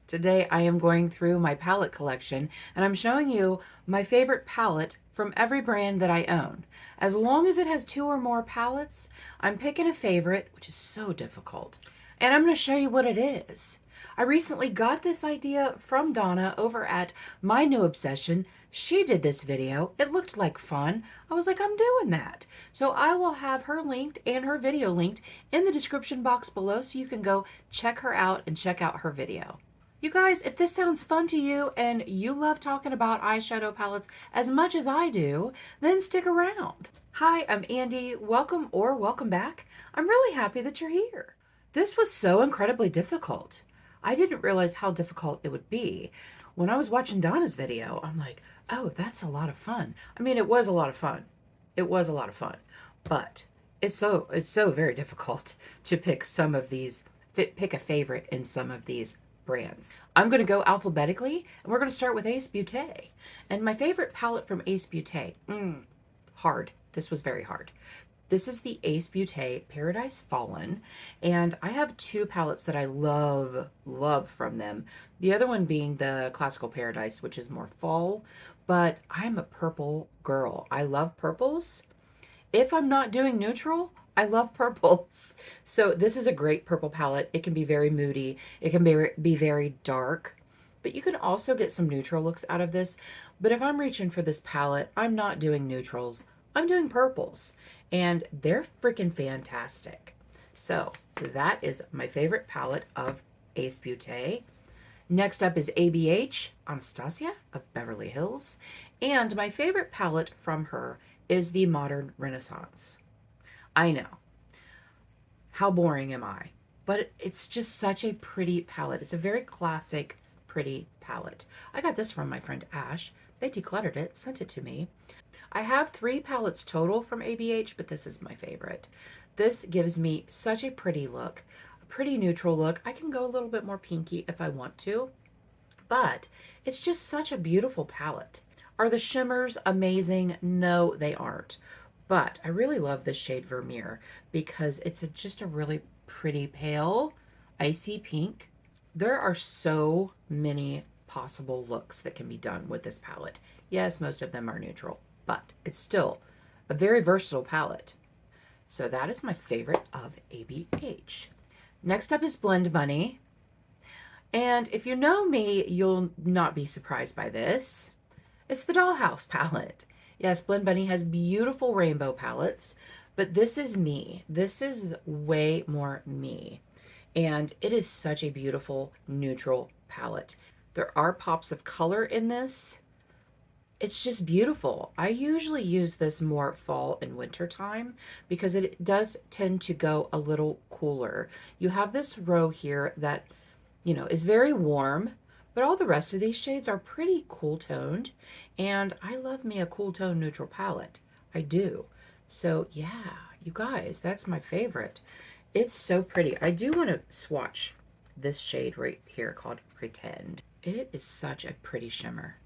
Today I am going through my palette collection and I'm showing you my favorite palette from every brand that I own. As long as it has 2 or more palettes, I'm picking a favorite, which is so difficult. And I'm going to show you what it is. I recently got this idea from Donna over at My New Obsession. She did this video. It looked like fun. I was like, I'm doing that. So I will have her linked and her video linked in the description box below so you can go check her out and check out her video. You guys, if this sounds fun to you and you love talking about eyeshadow palettes as much as I do, then stick around. Hi, I'm Andi. Welcome or welcome back. I'm really happy that you're here. This was so incredibly difficult. I didn't realize how difficult it would be. When I was watching Donna's video, I'm like, oh, that's a lot of fun. I mean, it was a lot of fun. It was a lot of fun. But it's so very difficult to pick some of these, pick a favorite in some of these brands. I'm going to go alphabetically, and we're going to start with Ace Beauté. And my favorite palette from Ace Beauté, hard. This was very hard. This is the Ace Beauté Paradise Fallen, and I have 2 palettes that I love from them. The other one being the Classical Paradise, which is more fall, but I'm a purple girl. I love purples. If I'm not doing neutral, I love purples. So this is a great purple palette. It can be very moody. It can be very dark, but you can also get some neutral looks out of this. But if I'm reaching for this palette, I'm not doing neutrals. I'm doing purples, and they're freaking fantastic. So that is my favorite palette of Ace Beauté. Next up is ABH, Anastasia of Beverly Hills. And my favorite palette from her is the Modern Renaissance. I know. How boring am I? But it's just such a pretty palette. It's a very classic, pretty palette. I got this from my friend Ash. They decluttered it, sent it to me. I have 3 palettes total from ABH, but this is my favorite. This gives me such a pretty look, a pretty neutral look. I can go a little bit more pinky if I want to, but it's just such a beautiful palette. Are the shimmers amazing? No, they aren't. But I really love this shade Vermeer because it's just a really pretty pale, icy pink. There are so many possible looks that can be done with this palette. Yes, most of them are neutral, but it's still a very versatile palette. So that is my favorite of ABH. Next up is Blend Bunny. And if you know me, you'll not be surprised by this. It's the Dollhouse palette. Yes, Blend Bunny has beautiful rainbow palettes, but this is me. This is way more me. And it is such a beautiful neutral palette. There are pops of color in this. It's just beautiful. I usually use this more fall and winter time because it does tend to go a little cooler. You have this row here that, is very warm, but all the rest of these shades are pretty cool toned, and I love me a cool tone neutral palette. I do. So yeah, you guys, that's my favorite. It's so pretty. I do want to swatch this shade right here called Pretend. It is such a pretty shimmer.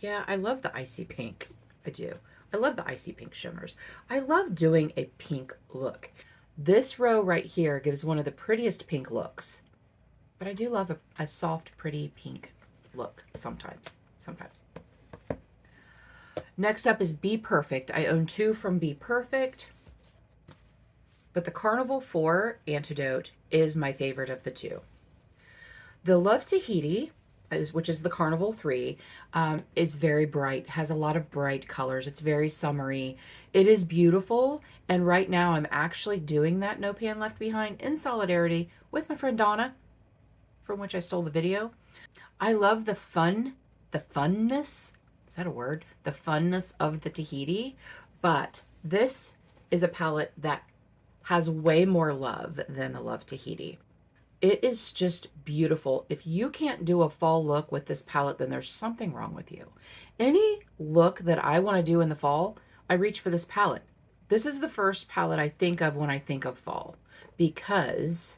Yeah, I love the icy pink. I do. I love the icy pink shimmers. I love doing a pink look. This row right here gives one of the prettiest pink looks. But I do love a soft, pretty pink look sometimes. Next up is Be Perfect. I own 2 from Be Perfect. But the Carnival 4 Antidote is my favorite of the 2. The Love Tahiti, which is the Carnival 3, is very bright, has a lot of bright colors. It's very summery. It is beautiful. And right now I'm actually doing that No Pan Left Behind in solidarity with my friend Donna, from which I stole the video. I love the funness, is that a word? The funness of the Tahiti, but this is a palette that has way more love than the Love Tahiti. It is just beautiful. If you can't do a fall look with this palette, then there's something wrong with you. Any look that I want to do in the fall, I reach for this palette. This is the first palette I think of when I think of fall because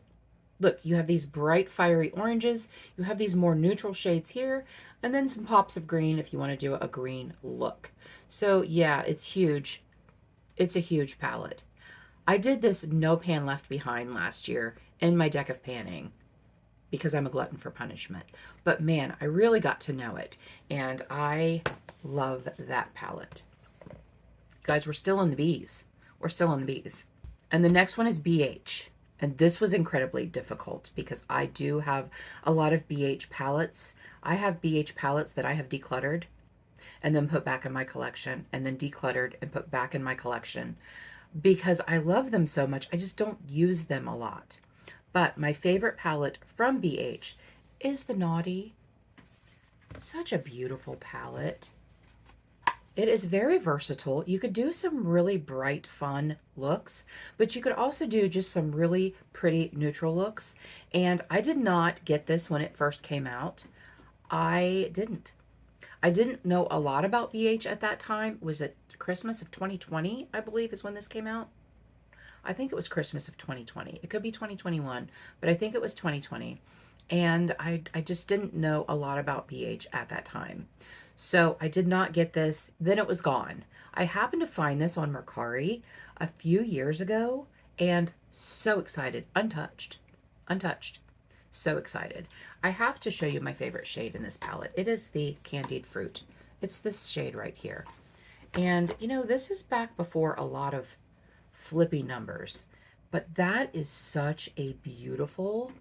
look, you have these bright, fiery oranges. You have these more neutral shades here, and then some pops of green if you want to do a green look. So yeah, it's huge. It's a huge palette. I did this No Pan Left Behind last year in my deck of panning. because I'm a glutton for punishment. But man, I really got to know it. And I love that palette. Guys, we're still in the B's. We're still in the B's. And the next one is BH. And this was incredibly difficult because I do have a lot of BH palettes. I have BH palettes that I have decluttered and then put back in my collection, and then decluttered and put back in my collection because I love them so much. I just don't use them a lot. But my favorite palette from BH is the Naughty. Such a beautiful palette. It is very versatile. You could do some really bright, fun looks, but you could also do just some really pretty neutral looks. And I did not get this when it first came out. I didn't know a lot about BH at that time. Was it Christmas of 2020, I believe, is when this came out? I think it was Christmas of 2020. It could be 2021, but I think it was 2020. And I just didn't know a lot about BH at that time. So I did not get this. Then it was gone. I happened to find this on Mercari a few years ago and so excited. Untouched. Untouched. So excited. I have to show you my favorite shade in this palette. It is the Candied Fruit. It's this shade right here. And you know, this is back before a lot of flippy numbers, but that is such a beautiful,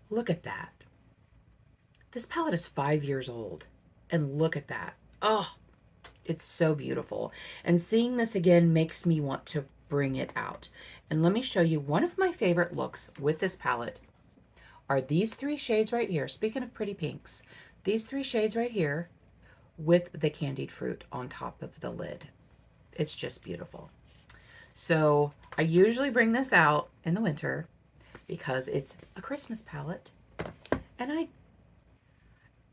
look at that. This palette is 5 years old, and look at that. Oh, it's so beautiful. And seeing this again makes me want to bring it out. And let me show you one of my favorite looks with this palette are these 3 shades right here. Speaking of pretty pinks, these 3 shades right here with the Candied Fruit on top of the lid. It's just beautiful. So I usually bring this out in the winter because it's a Christmas palette, and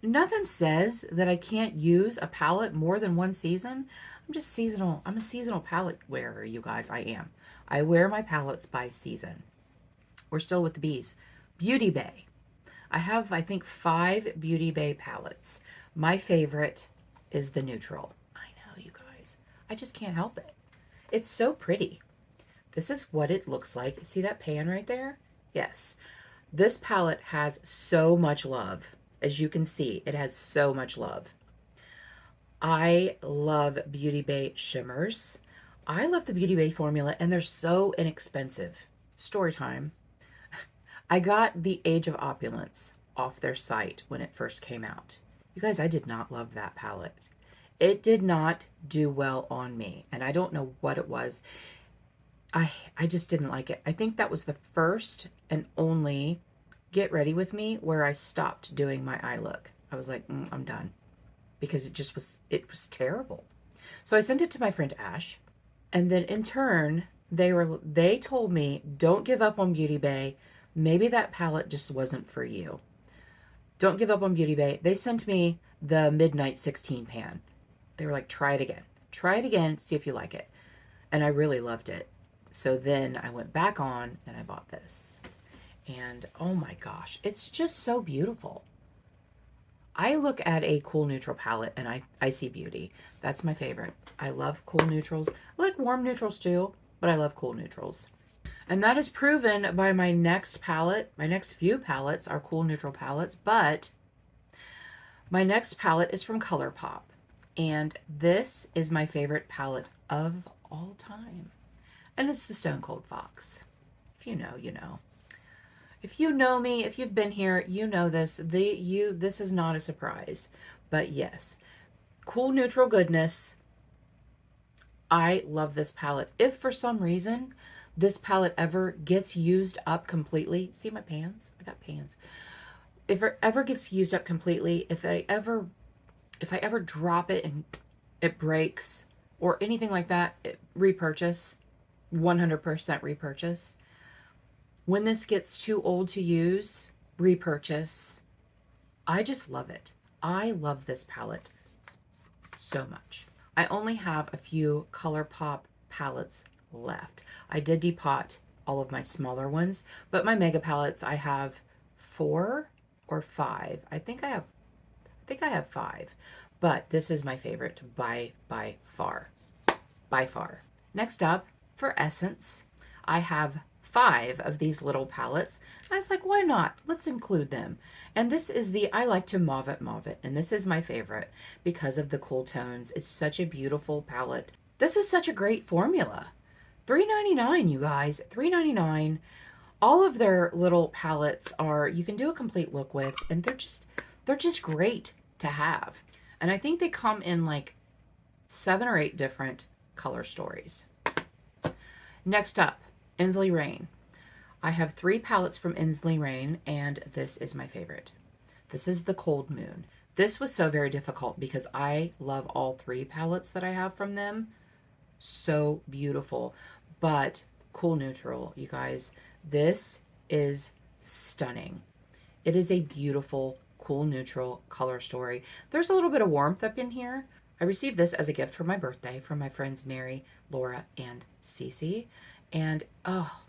nothing says that I can't use a palette more than one season. I'm just seasonal. I'm a seasonal palette wearer, you guys. I am. I wear my palettes by season. We're still with the B's. Beauty Bay. I have, I think, 5 Beauty Bay palettes. My favorite is the neutral. I know, you guys. I just can't help it. It's so pretty. This is what it looks like. See that pan right there? Yes. This palette has so much love. As you can see, it has so much love. I love Beauty Bay shimmers. I love the Beauty Bay formula, and they're so inexpensive. Story time. I got the Age of Opulence off their site when it first came out. You guys, I did not love that palette. It did not do well on me, and I don't know what it was. I just didn't like it. I think that was the first and only Get Ready With Me where I stopped doing my eye look. I was like, I'm done, because it was terrible. So I sent it to my friend Ash, and then in turn, they told me, don't give up on Beauty Bay. Maybe that palette just wasn't for you. Don't give up on Beauty Bay. They sent me the Midnight 16 pan. They were like, try it again. Try it again, see if you like it. And I really loved it. So then I went back on and I bought this. And oh my gosh, it's just so beautiful. I look at a cool neutral palette and I see beauty. That's my favorite. I love cool neutrals. I like warm neutrals too, but I love cool neutrals. And that is proven by my next palette. My next few palettes are cool neutral palettes, but my next palette is from ColourPop. And this is my favorite palette of all time. And it's the Stone Cold Fox. If you know, you know. If you know me, if you've been here, you know this. This is not a surprise. But yes, cool neutral goodness. I love this palette. If for some reason this palette ever gets used up completely, see my pans? I got pans. If it ever gets used up completely, if I ever drop it and it breaks or anything like that, repurchase, 100% repurchase. When this gets too old to use, repurchase. I just love it. I love this palette so much. I only have a few ColourPop palettes left. I did depot all of my smaller ones, but my mega palettes, I have 4 or 5. I think I have 5, but this is my favorite by far. By far. Next up, for Essence, I have 5 of these little palettes. I was like, why not? Let's include them. And this is the I Like to Mauve It Mauve It. And this is my favorite because of the cool tones. It's such a beautiful palette. This is such a great formula. $3.99, you guys. $3.99. All of their little palettes are, you can do a complete look with, and they're just great to have. And I think they come in like 7 or 8 different color stories. Next up, Ensley Rain. I have 3 palettes from Ensley Rain, and this is my favorite. This is the Cold Moon. This was so very difficult because I love all 3 palettes that I have from them. So beautiful. But cool neutral, you guys. This is stunning. It is a beautiful, cool neutral color story. There's a little bit of warmth up in here. I received this as a gift for my birthday from my friends Mary, Laura, and Cici. And oh,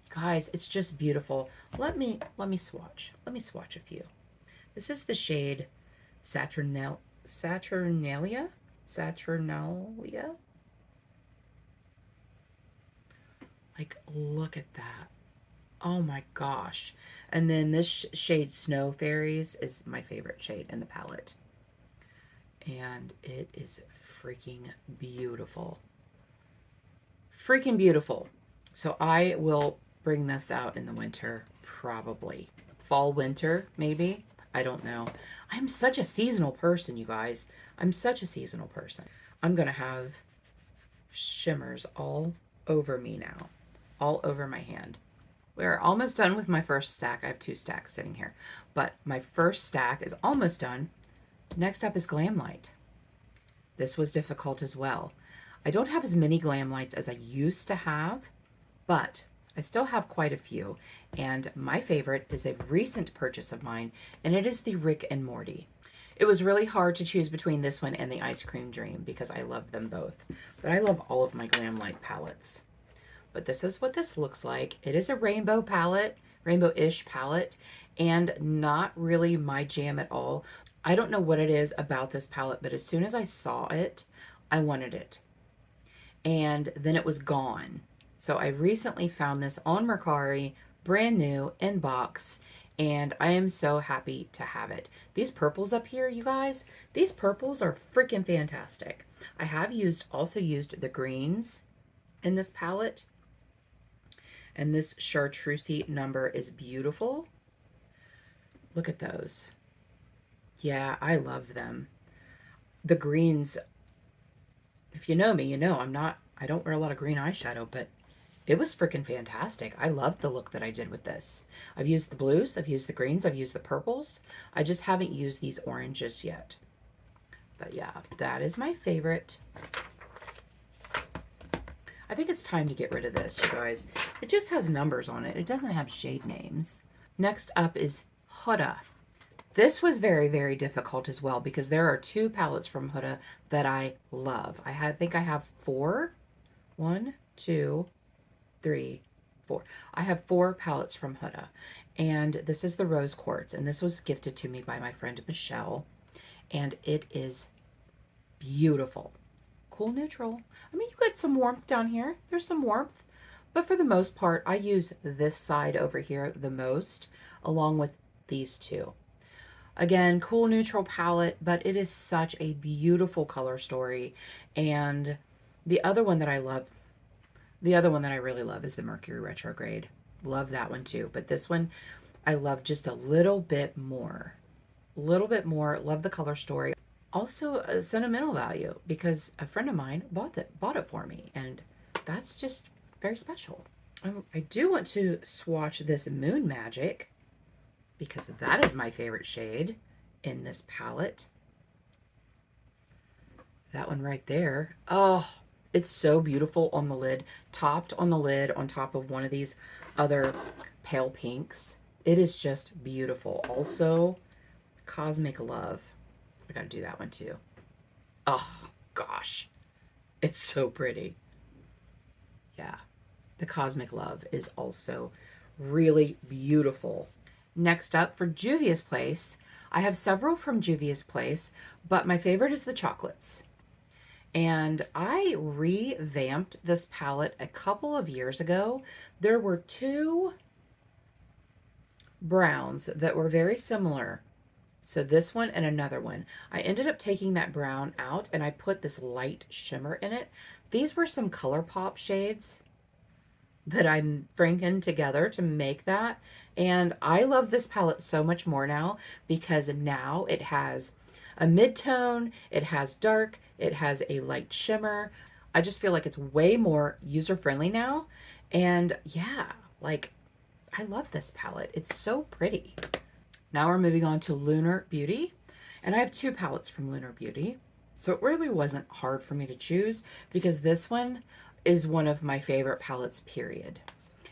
guys, it's just beautiful. Let me swatch. Let me swatch a few. This is the shade Saturnalia. Like, look at that. Oh my gosh. And then this shade Snow Fairies is my favorite shade in the palette. And it is freaking beautiful. Freaking beautiful. So I will bring this out in the winter, probably. Fall, winter, maybe. I don't know. I'm such a seasonal person, you guys. I'm such a seasonal person. I'm going to have shimmers all over me now. All over my hand. We're almost done with my first stack. I have 2 stacks sitting here. But my first stack is almost done. Next up is Glam Light. This was difficult as well. I don't have as many Glam Lights as I used to have, but I still have quite a few. And my favorite is a recent purchase of mine, and it is the Rick and Morty. It was really hard to choose between this one and the Ice Cream Dream because I love them both. But I love all of my Glam Light palettes. But this is what this looks like. It is a rainbow palette, rainbow-ish palette, and not really my jam at all. I don't know what it is about this palette, but as soon as I saw it, I wanted it. And then it was gone. So I recently found this on Mercari, brand new, in box, and I am so happy to have it. These purples up here, you guys, these purples are freaking fantastic. I have also used the greens in this palette. And this chartreuse number is beautiful. Look at those. Yeah, I love them. The greens, if you know me, you know I don't wear a lot of green eyeshadow, but it was freaking fantastic. I loved the look that I did with this. I've used the blues, I've used the greens, I've used the purples. I just haven't used these oranges yet. But yeah, that is my favorite. I think it's time to get rid of this, you guys. It just has numbers on it. It doesn't have shade names. Next up is Huda. This was very, very difficult as well because there are 2 palettes from Huda that I love. I think I have 4. 1, 2, 3, 4. I have 4 palettes from Huda. And this is the Rose Quartz. And this was gifted to me by my friend Michelle. And it is beautiful. Cool neutral. I mean, you get some warmth down here. There's some warmth. But for the most part, I use this side over here the most, along with these 2. Again, cool neutral palette, but it is such a beautiful color story. And the other one that I love, the other one that I really love is the Mercury Retrograde. Love that one too. But this one, I love just a little bit more. A little bit more. Love the color story. Also a sentimental value because a friend of mine bought it for me, and that's just very special. I do want to swatch this Moon Magic because that is my favorite shade in this palette. That one right there. Oh, it's so beautiful on the lid, topped on the lid on top of one of these other pale pinks. It is just beautiful. Also, Cosmic Love. I gotta do that one too. Oh gosh, it's so pretty. Yeah, the Cosmic Love is also really beautiful. Next up for Juvia's Place, I have several from Juvia's Place, but my favorite is the chocolates. And I revamped this palette a couple of years ago. There were two browns that were very similar. So this one and another one. I ended up taking that brown out and I put this light shimmer in it. These were some ColourPop shades that I'm bringing together to make that. And I love this palette so much more now because now it has a mid-tone, it has dark, it has a light shimmer. I just feel like it's way more user-friendly now. And yeah, like I love this palette. It's so pretty. Now we're moving on to Lunar Beauty. And I have two palettes from Lunar Beauty. So it really wasn't hard for me to choose because this one is one of my favorite palettes, period.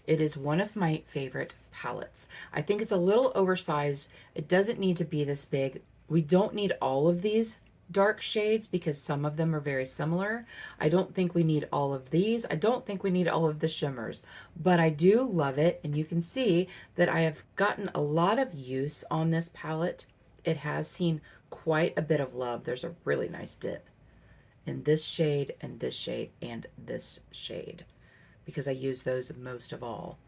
It is one of my favorite palettes. I think it's a little oversized. It doesn't need to be this big. We don't need all of these dark shades because some of them are very similar. I don't think we need all of these. I don't think we need all of the shimmers, but I do love it. And you can see that I have gotten a lot of use on this palette. It has seen quite a bit of love. There's a really nice dip in this shade and this shade and this shade because I use those most of all.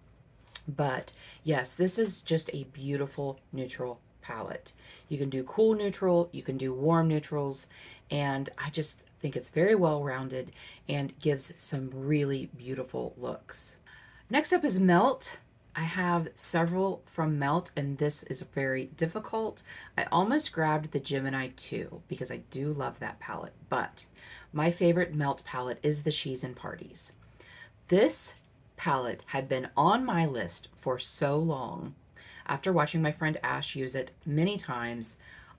But yes, this is just a beautiful neutral palette. You can do cool neutral, you can do warm neutrals, and I just think it's very well rounded and gives some really beautiful looks. Next up is Melt. I have several from Melt, and this is very difficult. I almost grabbed the Gemini 2 because I do love that palette, but my favorite Melt palette is the She's in Parties. This palette had been on my list for so long. After watching my friend Ash use it many times,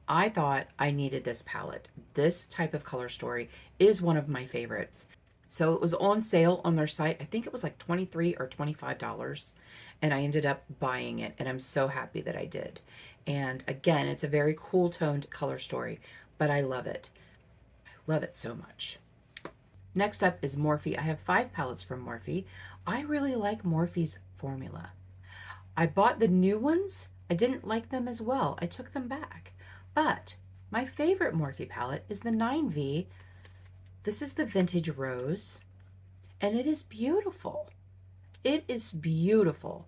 I thought I needed this palette. This type of color story is one of my favorites. So it was on sale on their site. I think it was like $23 or $25. And I ended up buying it. And I'm so happy that I did. And again, it's a very cool toned color story. But I love it. I love it so much. Next up is Morphe. I have 5 palettes from Morphe. I really like Morphe's formula. I bought the new ones. I didn't like them as well. I took them back. But my favorite Morphe palette is the 9V. This is the Vintage Rose. And it is beautiful. It is beautiful.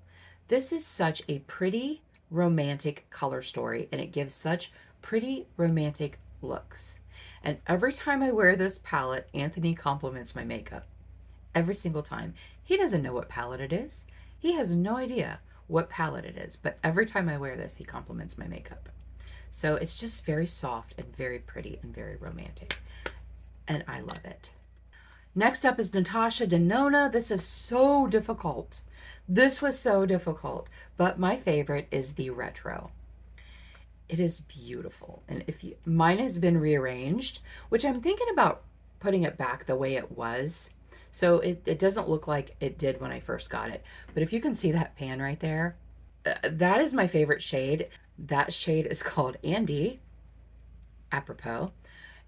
This is such a pretty romantic color story. And it gives such pretty romantic looks. And every time I wear this palette, Anthony compliments my makeup. Every single time. He doesn't know what palette it is. He has no idea what palette it is. But every time I wear this, he compliments my makeup. So it's just very soft and very pretty and very romantic. And I love it. Next up is Natasha Denona. This is so difficult. This was so difficult. But my favorite is the Retro. It is beautiful. And mine has been rearranged, which I'm thinking about putting it back the way it was. So it doesn't look like it did when I first got it. But if you can see that pan right there, that is my favorite shade. That shade is called Andi, apropos.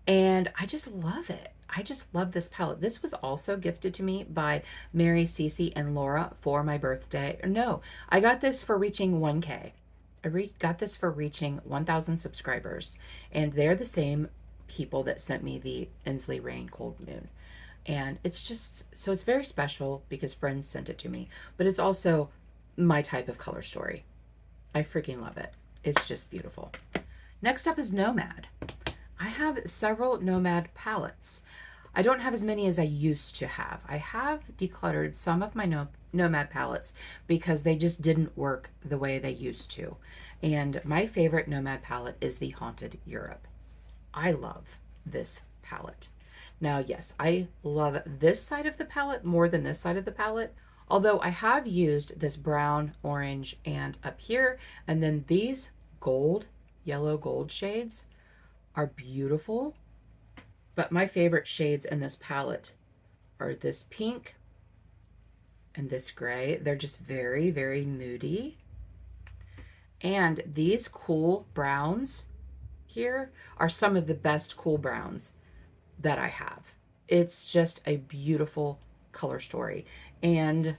And I just love it. I just love this palette. This was also gifted to me by Mary, Cici, and Laura for my birthday. No, I got this for reaching 1K. I got this for reaching 1,000 subscribers. And they're the same people that sent me the Ensley Rain Cold Moon. And it's just, so it's very special because friends sent it to me. But it's also my type of color story. I freaking love it. It's just beautiful. Next up is Nomad. I have several Nomad palettes. I don't have as many as I used to have. I have decluttered some of my Nomad palettes because they just didn't work the way they used to. And my favorite Nomad palette is the Haunted Europe. I love this palette. Now, yes, I love this side of the palette more than this side of the palette. Although I have used this brown, orange, and up here, and then these gold, yellow gold shades are beautiful. But my favorite shades in this palette are this pink and this gray. They're just very, very moody. And these cool browns here are some of the best cool browns that I have. It's just a beautiful color story and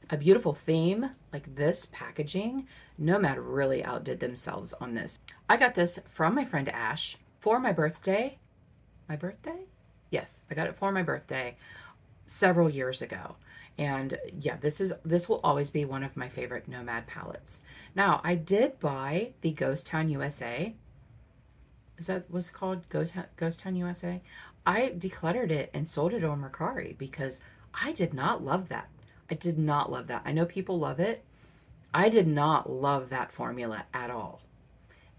a beautiful theme. Like this packaging, Nomad really outdid themselves on this. I got this from my friend Ash for my birthday. My birthday? Yes, I got it for my birthday several years ago. And yeah, this will always be one of my favorite Nomad palettes. Now, I did buy the Ghost Town USA. Is that what's called? Ghost Town USA? I decluttered it and sold it on Mercari because I did not love that. I did not love that. I know people love it. I did not love that formula at all.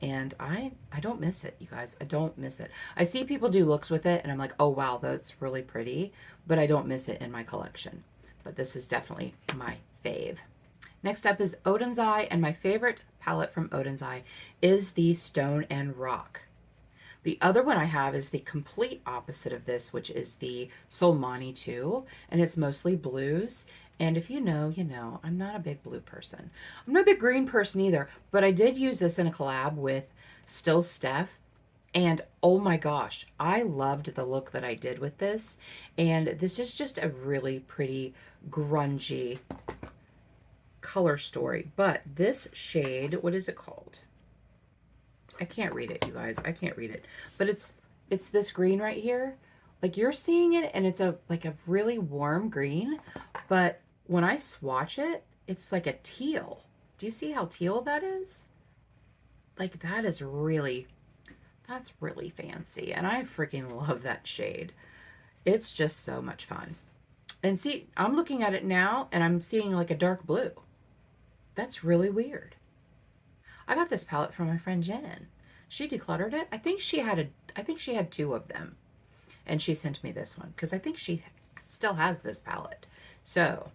And I don't miss it, you guys. I don't miss it. I see people do looks with it and I'm like, oh wow, that's really pretty, but I don't miss it in my collection. But this is definitely my fave. Next up is Odins Eye, and my favorite palette from Odins Eye is the Stone and Rock. The other one I have is the complete opposite of this, which is the Solmani 2, and it's mostly blues. And if you know, you know, I'm not a big blue person. I'm not a big green person either, but I did use this in a collab with Still Steph. And oh my gosh, I loved the look that I did with this. And this is just a really pretty grungy color story. But this shade, what is it called? I can't read it, you guys. I can't read it. But it's this green right here. Like you're seeing it and it's like a really warm green, but when I swatch it, it's like a teal. Do you see how teal that is? Like that's really fancy. And I freaking love that shade. It's just so much fun. And see, I'm looking at it now and I'm seeing like a dark blue. That's really weird. I got this palette from my friend Jen. She decluttered it. I think she had two of them. And she sent me this one because I think she still has this palette. So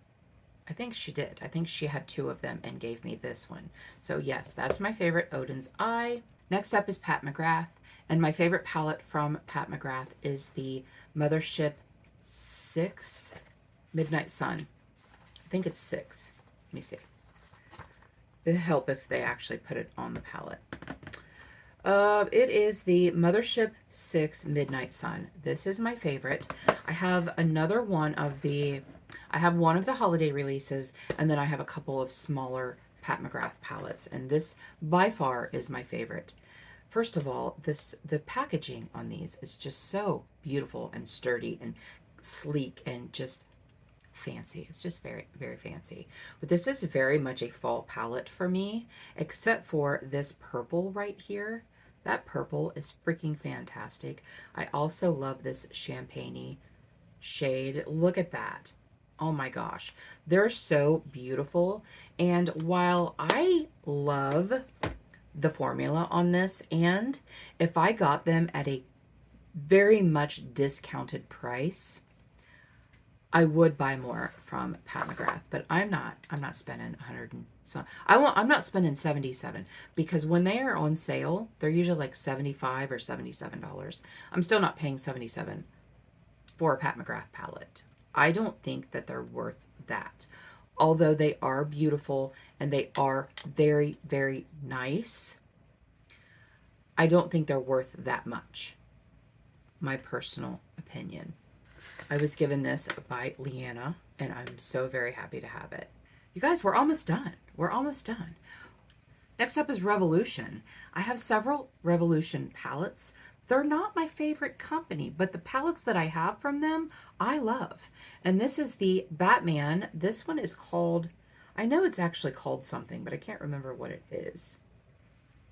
I think she did. I think she had two of them and gave me this one. So yes, that's my favorite Odins Eye. Next up is Pat McGrath. And my favorite palette from Pat McGrath is the Mothership 6 Midnight Sun. I think it's 6. Let me see. It'd help if they actually put it on the palette. It is the Mothership 6 Midnight Sun. This is my favorite. I have another one of the, I have one of the holiday releases, and then I have a couple of smaller Pat McGrath palettes, and this by far is my favorite. First of all, the packaging on these is just so beautiful and sturdy and sleek and just fancy. It's just very, very fancy. But this is very much a fall palette for me, except for this purple right here. That purple is freaking fantastic. I also love this champagne-y shade. Look at that. Oh my gosh. They're so beautiful. And while I love the formula on this, and if I got them at a very much discounted price, I would buy more from Pat McGrath, but I'm not spending 100 and so I'm not spending 77 because when they are on sale, they're usually like 75 or $77. I'm still not paying 77 for a Pat McGrath palette. I don't think that they're worth that. Although they are beautiful and they are very, very nice, I don't think they're worth that much. My personal opinion. I was given this by Leanna, and I'm so very happy to have it. You guys, we're almost done. We're almost done. Next up is Revolution. I have several Revolution palettes. They're not my favorite company, but the palettes that I have from them, I love. And this is the Batman. This one is called, I know it's actually called something, but I can't remember what it is.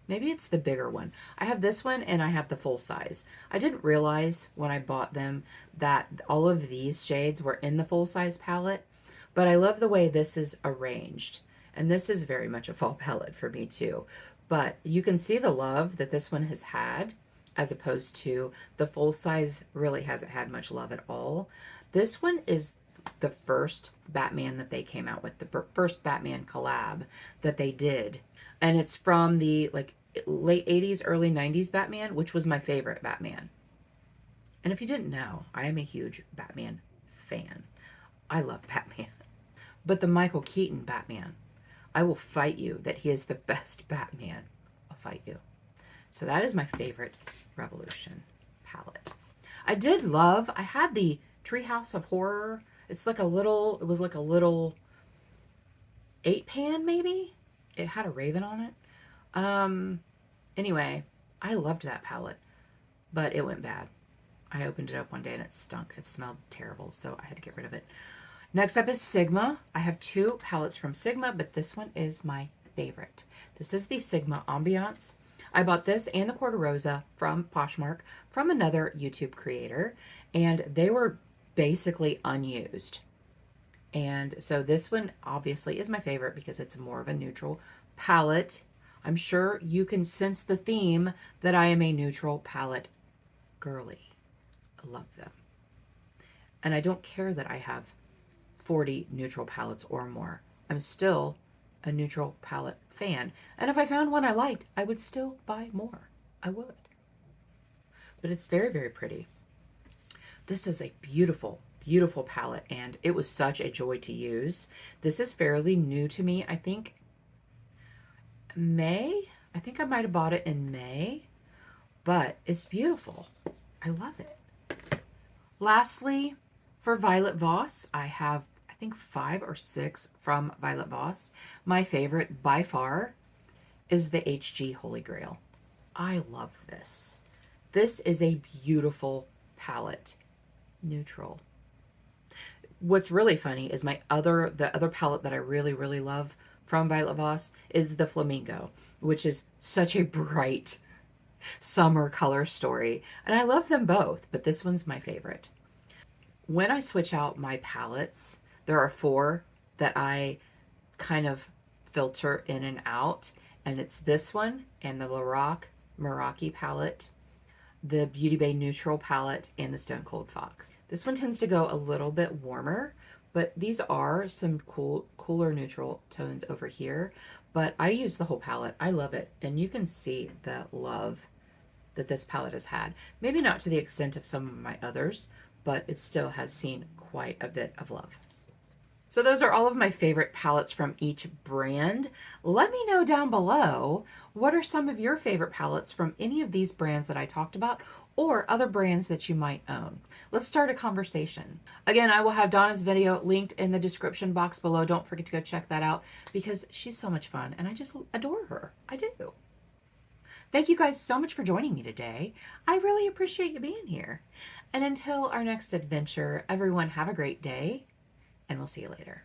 Maybe it's the bigger one. I have this one and I have the full size. I didn't realize when I bought them that all of these shades were in the full size palette, but I love the way this is arranged. And this is very much a fall palette for me too. But you can see the love that this one has had as opposed to the full size really hasn't had much love at all. This one is the first Batman that they came out with, the first Batman collab that they did. And it's from the like late 80s, early 90s Batman, which was my favorite Batman. And if you didn't know, I am a huge Batman fan. I love Batman. But the Michael Keaton Batman, I will fight you that he is the best Batman. I'll fight you. So that is my favorite Revolution palette. I had the Treehouse of Horror. It was like a little 8-pan maybe? It had a raven on it. Anyway, I loved that palette, but it went bad. I opened it up one day and it stunk. It smelled terrible, so I had to get rid of it. Next up is Sigma. I have two palettes from Sigma, but this one is my favorite. This is the Sigma Ambiance. I bought this and the Quarter Rosa from Poshmark from another YouTube creator, and they were basically unused. And so this one obviously is my favorite because it's more of a neutral palette. I'm sure you can sense the theme that I am a neutral palette girly. I love them. And I don't care that I have 40 neutral palettes or more. I'm still a neutral palette fan. And if I found one I liked, I would still buy more. I would. But it's very, very pretty. This is a beautiful, beautiful palette, and it was such a joy to use. This is fairly new to me. I think May. I think I might have bought it in May, but it's beautiful. I love it. Lastly, for Violet Voss, I have, I think, 5 or 6 from Violet Voss. My favorite by far is the HG Holy Grail. I love this. This is a beautiful palette. Neutral. What's really funny is the other palette that I really, really love from Violet Voss is the Flamingo, which is such a bright summer color story. And I love them both, but this one's my favorite. When I switch out my palettes, there are 4 that I kind of filter in and out, and it's this one and the Lorac Meraki palette, the Beauty Bay Neutral palette, and the Stone Cold Fox. This one tends to go a little bit warmer, but these are some cooler neutral tones over here. But I use the whole palette. I love it. And you can see the love that this palette has had. Maybe not to the extent of some of my others, but it still has seen quite a bit of love. So those are all of my favorite palettes from each brand. Let me know down below, what are some of your favorite palettes from any of these brands that I talked about, or other brands that you might own? Let's start a conversation. Again, I will have Donna's video linked in the description box below. Don't forget to go check that out because she's so much fun and I just adore her. I do. Thank you guys so much for joining me today. I really appreciate you being here. And until our next adventure, everyone have a great day, and we'll see you later.